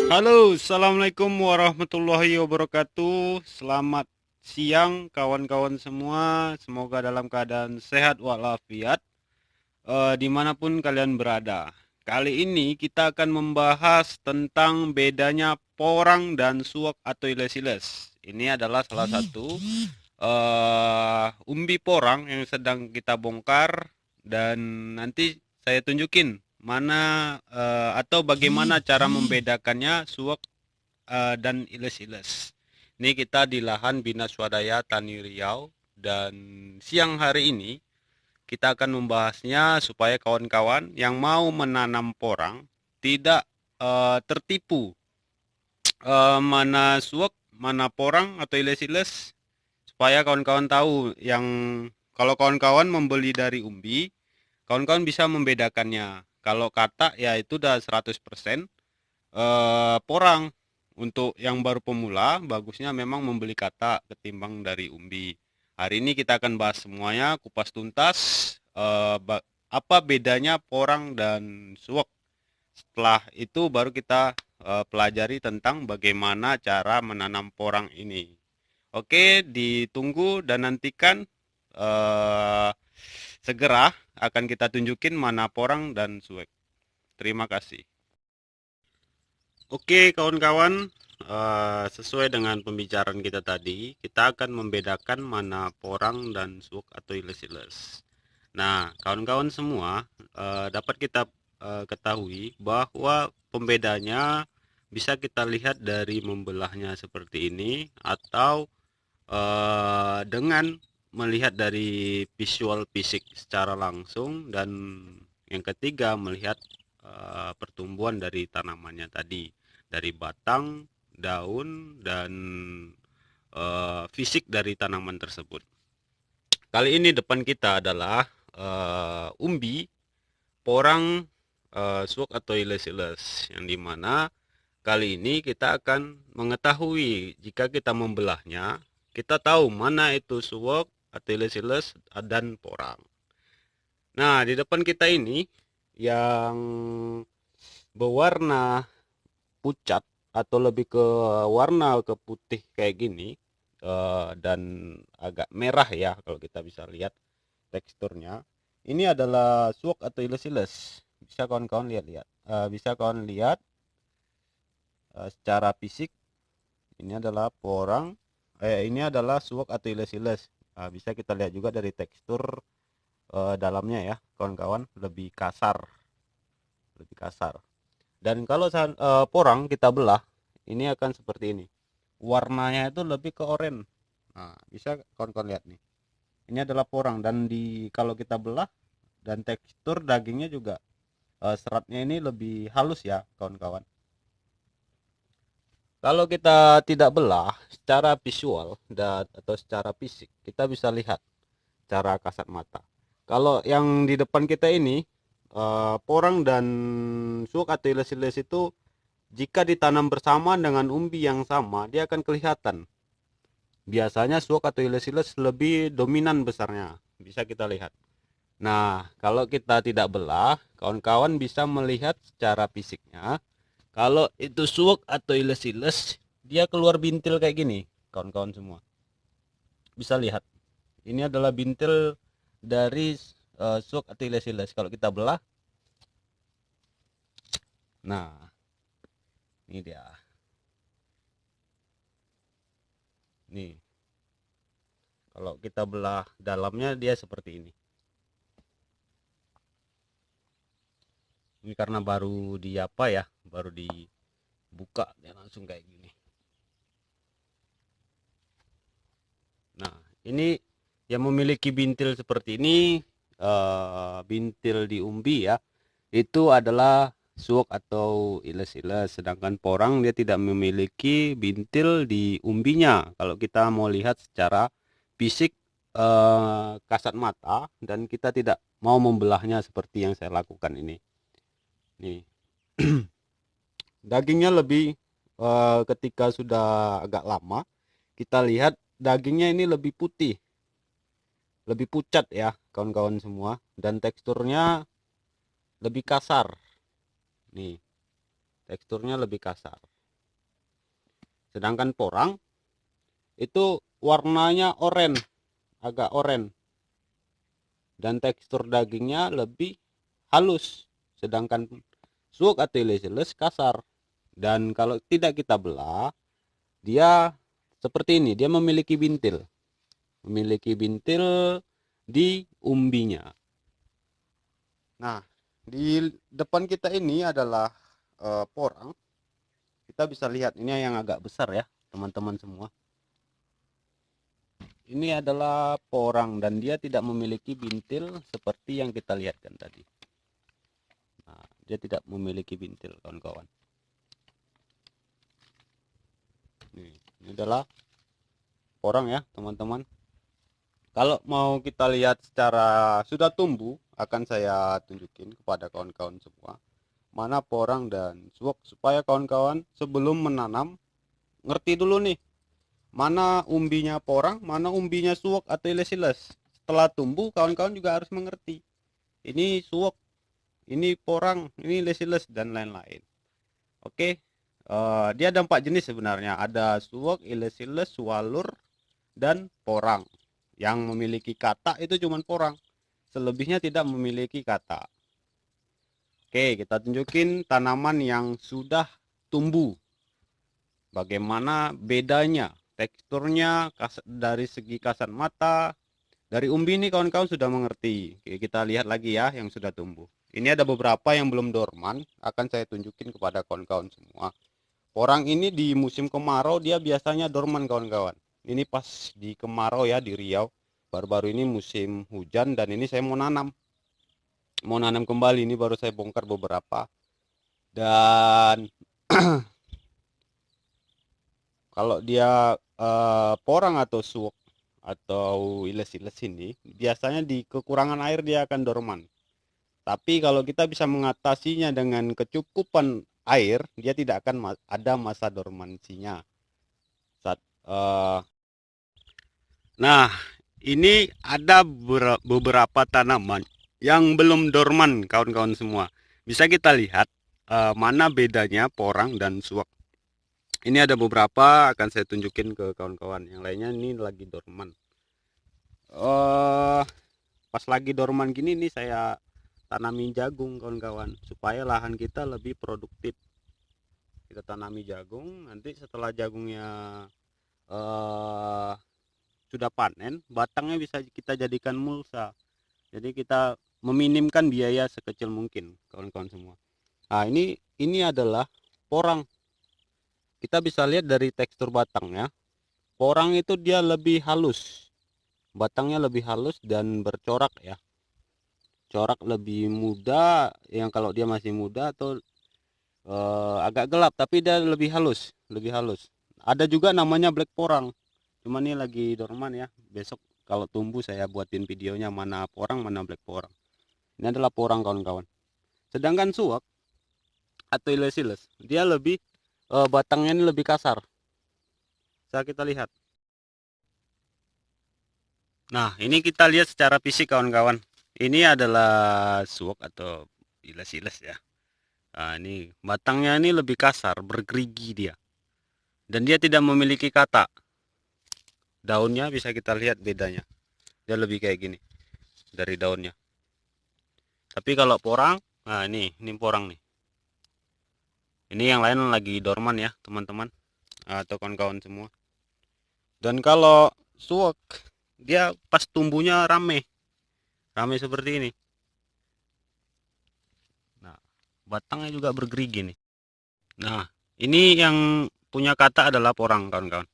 Halo, assalamualaikum warahmatullahi wabarakatuh. Selamat siang, kawan-kawan semua. Semoga dalam keadaan sehat walafiat, dimanapun kalian berada. Kali ini kita akan membahas tentang bedanya porang dan suak atau iles-iles. Ini adalah salah satu umbi porang yang sedang kita bongkar, dan nanti saya tunjukin mana atau bagaimana cara membedakannya suak dan iles-iles. Ini kita di lahan Bina Swadaya Tani Riau, dan siang hari ini kita akan membahasnya supaya kawan-kawan yang mau menanam porang tidak tertipu mana suak, mana porang atau iles-iles, supaya kawan-kawan tahu yang kalau kawan-kawan membeli dari umbi, kawan-kawan bisa membedakannya. Kalau kata ya itu udah 100% porang. Untuk yang baru pemula, bagusnya memang membeli kata ketimbang dari umbi. Hari ini kita akan bahas semuanya, kupas tuntas, apa bedanya porang dan suwak. Setelah itu baru kita pelajari tentang bagaimana cara menanam porang ini. Oke, ditunggu dan nantikan, eh, segera akan kita tunjukin mana porang dan suwak. Terima kasih. Oke kawan-kawan, sesuai dengan pembicaraan kita tadi, kita akan membedakan mana porang dan suwak atau iles-iles. Nah, kawan-kawan semua, dapat kita ketahui bahwa pembedanya bisa kita lihat dari membelahnya seperti ini, atau dengan melihat dari visual fisik secara langsung, dan yang ketiga melihat pertumbuhan dari tanamannya tadi, dari batang, daun, dan fisik dari tanaman tersebut. Kali ini depan kita adalah umbi porang suak atau iles-iles, yang dimana kali ini kita akan mengetahui jika kita membelahnya, kita tahu mana itu suak atau iles-iles dan porang. Nah, di depan kita ini yang berwarna pucat atau lebih ke warna ke putih kayak gini, dan agak merah ya kalau kita bisa lihat teksturnya. Ini adalah suak atau iles-iles. Bisa kawan-kawan lihat-lihat. Bisa kawan lihat secara fisik, ini adalah porang, ini adalah suak atau iles-iles. Bisa kita lihat juga dari tekstur dalamnya ya kawan-kawan, lebih kasar, lebih kasar. Dan kalau porang kita belah, ini akan seperti ini. Warnanya itu lebih ke oranye. Nah, bisa kawan-kawan lihat nih. Ini adalah porang, dan kalau kita belah, dan tekstur dagingnya juga, seratnya ini lebih halus ya kawan-kawan. Kalau kita tidak belah secara visual dan atau secara fisik, kita bisa lihat cara kasat mata. Kalau yang di depan kita ini, porang dan suak atau iles-iles itu jika ditanam bersama dengan umbi yang sama, dia akan kelihatan. Biasanya suak atau iles-iles lebih dominan besarnya, bisa kita lihat. Nah, kalau kita tidak belah, kawan-kawan bisa melihat secara fisiknya. Kalau itu suak atau iles-iles, dia keluar bintil kayak gini, kawan-kawan semua. Bisa lihat. Ini adalah bintil dari suak atau iles-iles. Kalau kita belah, nah, ini dia. Nih, kalau kita belah dalamnya dia seperti ini. Ini karena baru di apa ya, baru dibuka ya langsung kayak gini. Nah, ini yang memiliki bintil seperti ini, bintil di umbi ya, itu adalah suak atau iles-iles. Sedangkan porang dia tidak memiliki bintil di umbinya. Kalau kita mau lihat secara fisik, kasat mata, dan kita tidak mau membelahnya seperti yang saya lakukan ini. Nih, dagingnya lebih, ketika sudah agak lama kita lihat dagingnya ini lebih putih, lebih pucat ya kawan-kawan semua, dan teksturnya lebih kasar. Nih, teksturnya lebih kasar. Sedangkan porang itu warnanya oranye, agak oranye, dan tekstur dagingnya lebih halus. Sedangkan suwok atau ilesiles kasar. Dan kalau tidak kita belah, dia seperti ini, dia memiliki bintil di umbinya. Nah, di depan kita ini adalah porang. Kita bisa lihat ini yang agak besar ya teman-teman semua. Ini adalah porang dan dia tidak memiliki bintil seperti yang kita lihatkan tadi. Nah, dia tidak memiliki bintil, kawan-kawan. Ini adalah porang ya teman-teman. Kalau mau kita lihat secara sudah tumbuh, akan saya tunjukin kepada kawan-kawan semua mana porang dan suwok, supaya kawan-kawan sebelum menanam ngerti dulu nih mana umbinya porang, mana umbinya suwok atau ilesiles. Setelah tumbuh, kawan-kawan juga harus mengerti ini suwok, ini porang, ini ilesiles, dan lain-lain. Oke, dia ada 4 jenis sebenarnya. Ada suwok, ilesiles, swalur, dan porang. Yang memiliki kata itu cuma porang, selebihnya tidak memiliki kata. Oke, kita tunjukin tanaman yang sudah tumbuh, bagaimana bedanya teksturnya dari segi kasat mata. Dari umbi ini kawan-kawan sudah mengerti. Oke, kita lihat lagi ya yang sudah tumbuh. Ini ada beberapa yang belum dorman, akan saya tunjukin kepada kawan-kawan semua. Porang ini di musim kemarau dia biasanya dorman kawan-kawan. Ini pas di kemarau ya, di Riau. Baru-baru ini musim hujan dan ini saya mau nanam. Mau nanam kembali, ini baru saya bongkar beberapa. Dan kalau dia porang atau suwok atau iles-iles ini biasanya di kekurangan air dia akan dorman. Tapi kalau kita bisa mengatasinya dengan kecukupan air, dia tidak akan ada masa dormansinya. Nah, ini ada beberapa tanaman yang belum dorman kawan-kawan semua. Bisa kita lihat mana bedanya porang dan suwok. Ini ada beberapa, akan saya tunjukin ke kawan-kawan. Yang lainnya ini lagi dorman. Pas lagi dorman gini nih saya tanami jagung kawan-kawan, supaya lahan kita lebih produktif. Kita tanami jagung, nanti setelah jagungnya sudah panen, batangnya bisa kita jadikan mulsa. Jadi kita meminimkan biaya sekecil mungkin kawan-kawan semua. Nah, ini adalah porang. Kita bisa lihat dari tekstur batangnya. Porang itu dia lebih halus. Batangnya lebih halus dan bercorak ya. Corak lebih muda, yang kalau dia masih muda atau agak gelap, tapi dia lebih halus, Ada juga namanya black porang. Cuma ini lagi dorman ya. Besok kalau tumbuh saya buatin videonya mana porang, mana black porang. Ini adalah porang kawan-kawan. Sedangkan suwok atau ilesiles, dia lebih batangnya ini lebih kasar. Bisa kita lihat. Nah, ini kita lihat secara fisik kawan-kawan. Ini adalah suwok atau ilesiles ya. Nah, ini batangnya ini lebih kasar, bergerigi dia. Dan dia tidak memiliki kata. Daunnya bisa kita lihat bedanya. Dia lebih kayak gini dari daunnya. Tapi kalau porang, nah ini porang nih. Ini yang lain lagi dorman ya teman-teman atau kawan-kawan semua. Dan kalau suwok dia pas tumbuhnya rame seperti ini. Nah, batangnya juga bergerigi nih. Nah, ini yang punya kata adalah porang kawan-kawan.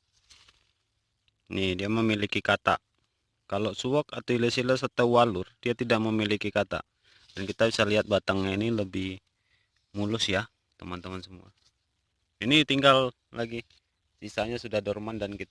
Nih dia memiliki kata. Kalau suwok atau ilesiles atau walur dia tidak memiliki kata. Dan kita bisa lihat batangnya ini lebih mulus ya teman-teman semua. Ini tinggal lagi sisanya sudah dorman dan kita